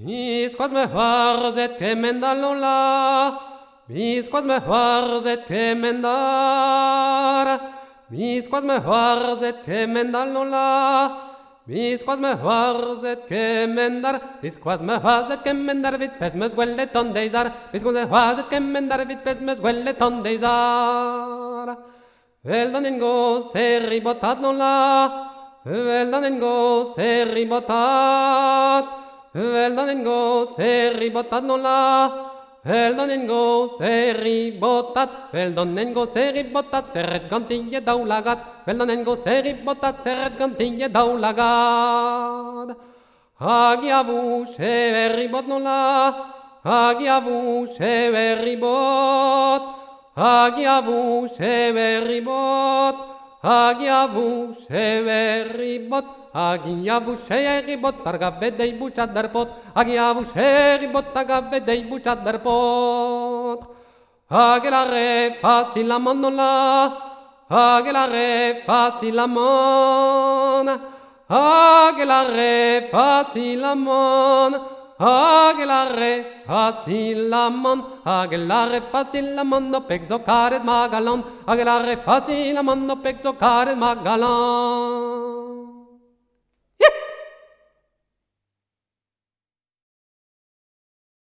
Bisquas me harzet kemendalola, bisquas me harzet kemendar, bisquas me harzet kemendalola, bisquas me harzet kemendar, bisquas me harzet kemendar vit pes me zwelle ton deizar, bisquas me harzet kemendar vit pes me zwelle ton deizar. Veldanengo serri botat non la, veldanengo serri botat, veldanengo serri botat non la, veldanengo serri botat, veldanengo serri botat, serret gantille daulagat, veldanengo serri botat, serret gantille daulagat. Agiavu sheverri bot non la, agiavu sheverri bot, agiavu sheveribot, agiavu sheveribot, agiavu sheveribot, targavedei buchat darpot, agiavu sheveribot, targavedei buchat darpot. Agelare facilamon non la, agelare facilamon, agelare facilamon, agelare facilamon, agelare facilamon, no pexocaret magalon, agelare facilamon, no pexocaret magalon.